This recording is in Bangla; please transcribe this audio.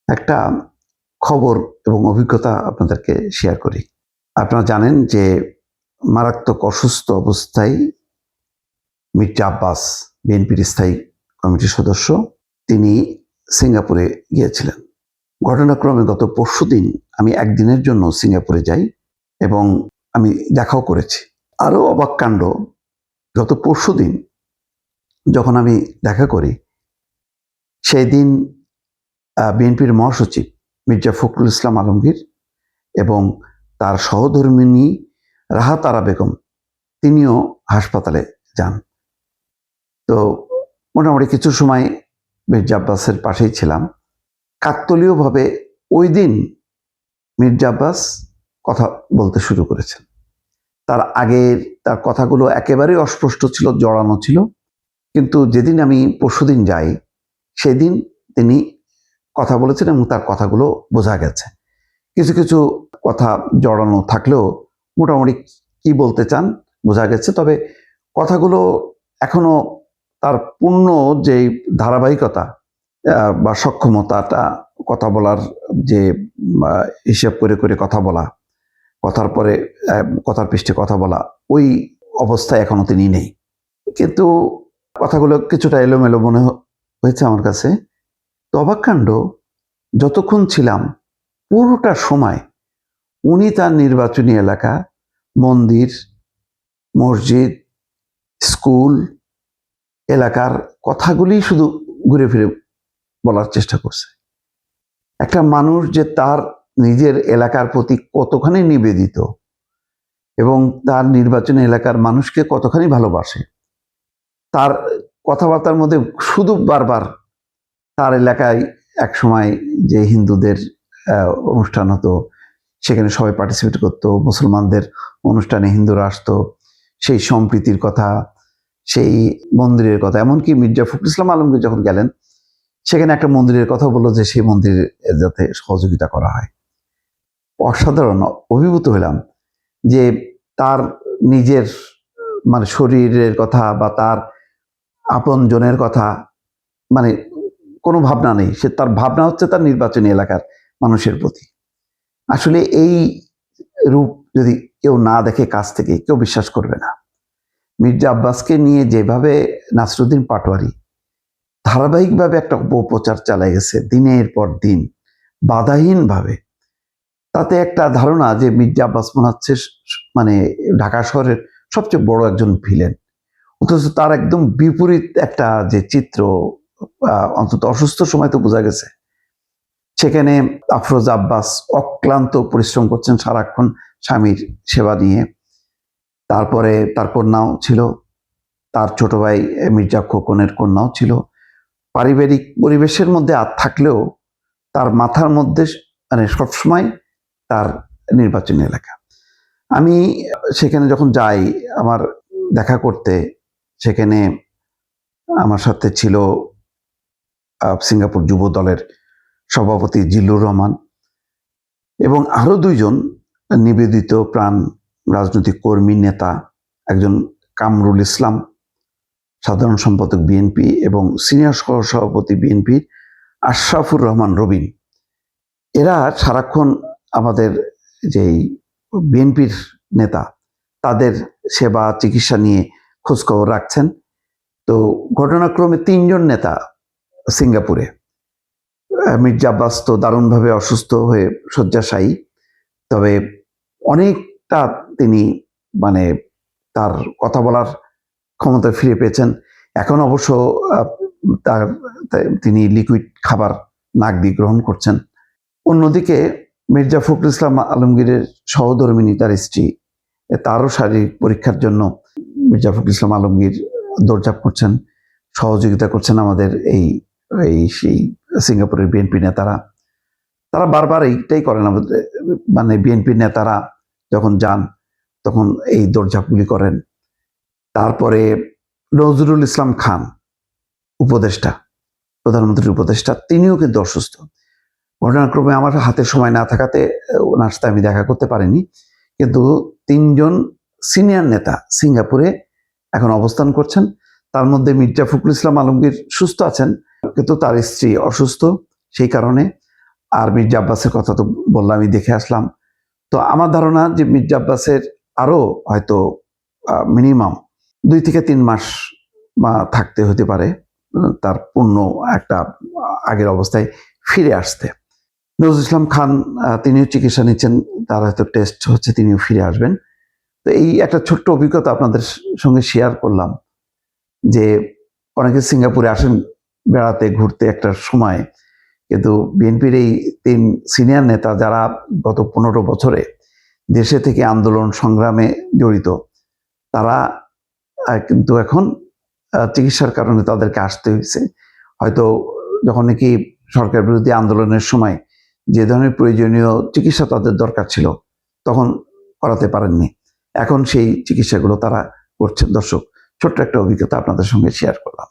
একটা খবর এবং অভিজ্ঞতা আপনাদেরকে শেয়ার করি। আপনারা জানেন যে মারাত্মক অসুস্থ অবস্থায় মির্জা আব্বাস বিএনপির স্থায়ী কমিটির সদস্য তিনি সিঙ্গাপুরে গিয়েছিলেন। ঘটনাক্রমে গত পরশুদিন আমি একদিনের জন্য সিঙ্গাপুরে যাই এবং আমি দেখাও করেছি। আরও অবাক কাণ্ড, গত পরশুদিন যখন আমি দেখা করি সেই দিন বিএনপির মহাসচিব মির্জা ফখরুল ইসলাম আলমগীর এবং তার সহধর্মিণী রাহাত আরা বেগম তিনিও হাসপাতালে যান। তো মোটামুটি কিছু সময় মির্জা আব্বাসের পাশেই ছিলাম। কাকতালীয়ভাবে ওই দিন মির্জা আব্বাস কথা বলতে শুরু করেছেন। তার আগের তার কথাগুলো একেবারেই অস্পষ্ট ছিল, জড়ানো ছিল, কিন্তু যেদিন আমি পরশুদিন যাই সেদিন তিনি কথা বলেছেন এবং তার কথাগুলো বোঝা গেছে। কিছু কিছু কথা জড়ানো থাকলেও মোটামুটি কি বলতে চান বোঝা গেছে। তবে কথাগুলো এখনো তার পূর্ণ যে ধারাবাহিকতা বা সক্ষমতাটা, কথা বলার যে হিসাব করে করে কথা বলা, কথার পরে কথার পৃষ্ঠে কথা বলা, ওই অবস্থায় এখনো তিনি নেই। কিন্তু কথাগুলো কিছুটা এলোমেলো মনে হয়েছে আমার কাছে। তো অবাক কাণ্ড, যতক্ষণ ছিলাম পুরোটা সময় উনি তার নির্বাচনী এলাকা, মন্দির, মসজিদ, স্কুল এলাকার কথাগুলি শুধু ঘুরে ফিরে বলার চেষ্টা করছে। একটা মানুষ যে তার নিজের এলাকার প্রতি কতখানি নিবেদিত এবং তার নির্বাচনী এলাকার মানুষকে কতখানি ভালোবাসে, তার কথাবার্তার মধ্যে শুধু বারবার তার এলাকায় এক সময় যে হিন্দুদের অনুষ্ঠান হতো সেখানে সবাই পার্টিসিপেট করতো, মুসলমানদের অনুষ্ঠানে হিন্দুরা আসতো, সেই সম্প্রীতির কথা, সেই মন্দিরের কথা, এমনকি মির্জা ফখরুল ইসলাম আলমগীর যখন গেলেন সেখানে একটা মন্দিরের কথা বললো যে সেই মন্দিরে যাতে সহযোগিতা করা হয়। অসাধারণ অভিভূত হলাম যে তার নিজের মানে শরীরের কথা বা তার আপনজনের কথা মানে কোনো ভাবনা নেই, সে তার ভাবনা হচ্ছে তার নির্বাচনী এলাকার মানুষের প্রতি। আসলে এই রূপ যদি কেউ না দেখে কাছ থেকে, কেউ বিশ্বাস করবে না। মির্জা আব্বাসকে নিয়ে যেভাবে নাসরুদ্দিন পাটোয়ারি ধারাবাহিকভাবে একটা অপপ্রচার চালাই গেছে দিনের পর দিন বাধাহীনভাবে, তাতে একটা ধারণা যে মির্জা আব্বাস মনে হচ্ছে মানে ঢাকা শহরের সবচেয়ে বড় একজন ভিলেন, অথচ তার একদম বিপরীত একটা যে চিত্র অন্তত অসুস্থ সময় তো বোঝা গেছে। সেখানে আফরোজা আব্বাস অক্লান্ত পরিশ্রম করছেন সারাক্ষণ স্বামীর সেবা নিয়ে। তারপরে তার কন্যাও ছিল, তার ছোট ভাই মির্জা খোকনের কন্যাও ছিল। পারিবারিক পরিবেশের মধ্যে থাকলেও তার মাথার মধ্যে মানে সবসময় তার নির্বাচনী এলাকা। আমি সেখানে যখন যাই আমার দেখা করতে, সেখানে আমার সাথে ছিল সিঙ্গাপুর যুব দলের সভাপতি জিল্লুর রহমান এবং আরো দুইজন নিবেদিত প্রাণ রাজনৈতিক কর্মী, নেতা, একজন কামরুল ইসলাম সাধারণ সম্পাদক বিএনপি এবং সিনিয়র সহ সভাপতি বিএনপির আশরাফুর রহমান রবিন। এরা সারাক্ষণ আমাদের যেই বিএনপির নেতা তাদের সেবা চিকিৎসা নিয়ে খোঁজখবর রাখছেন। তো ঘটনাক্রমে তিনজন নেতা সিঙ্গাপুরে। মির্জা আব্বাস তো দারুণভাবে অসুস্থ হয়ে শয্যাশায়ী, তবে অনেকটা তিনি মানে তার কথা বলার ক্ষমতা ফিরে পেয়েছেন। এখন অবশ্য তিনি লিকুইড খাবার নাক দিয়ে গ্রহণ করছেন। অন্যদিকে মির্জা ফখরুল ইসলাম আলমগীরের সহধর্মিণী তার স্ত্রী, তারও শারীরিক পরীক্ষার জন্য মির্জা ফখরুল ইসলাম আলমগীর দৌড়ঝাঁপ করছেন, সহযোগিতা করছেন আমাদের সেই সিঙ্গাপুরের বিএনপি নেতারা। তারা বারবার এইটাই করেন, আমাদের মানে বিএনপি নেতারা যখন যান তখন এই দৌড়ঝাঁপগুলি করেন। তারপরে নজরুল ইসলাম খান উপদেষ্টা, প্রধানমন্ত্রীর উপদেষ্টা, তিনিও কিন্তু অসুস্থ। ঘটনাক্রমে আমার হাতে সময় না থাকাতে ওনার সাথে আমি দেখা করতে পারিনি, কিন্তু তিনজন সিনিয়র নেতা সিঙ্গাপুরে এখন অবস্থান করছেন। তার মধ্যে মির্জা ফখরুল ইসলাম আলমগীর সুস্থ আছেন, কিন্তু তার স্ত্রী অসুস্থ, সেই কারণে আর মির্জা আব্বাসের কথা তো বললাম, আমি দেখে আসলাম। তো আমার ধারণা যে মির্জা আব্বাসের আরো হয়তো মিনিমাম 2 থেকে 3 মাস থাকতে হতে পারে তার পূর্ণ একটা আগের অবস্থায় ফিরে আসতে। নজরুল ইসলাম খান তিনিও চিকিৎসা নিচ্ছেন, তার হয়তো টেস্ট হচ্ছে, তিনিও ফিরে আসবেন। তো এই একটা ছোট্ট অভিজ্ঞতা আপনাদের সঙ্গে শেয়ার করলাম যে অনেকে সিঙ্গাপুরে আসেন বেড়াতে ঘুরতে একটা সময়, কিন্তু বিএনপির এই 3 সিনিয়র নেতা যারা গত 15 বছরে দেশে থেকে আন্দোলন সংগ্রামে জড়িত, তারা কিন্তু এখন চিকিৎসার কারণে তাদেরকে আসতে হয়েছে। হয়তো যখন নাকি সরকার বিরোধী আন্দোলনের সময় যে ধরনের প্রয়োজনীয় চিকিৎসা তাদের দরকার ছিল তখন করাতে পারেননি, এখন সেই চিকিৎসাগুলো তারা করছেন। দর্শক, ছোট্ট একটা অভিজ্ঞতা আপনাদের সঙ্গে শেয়ার করলাম।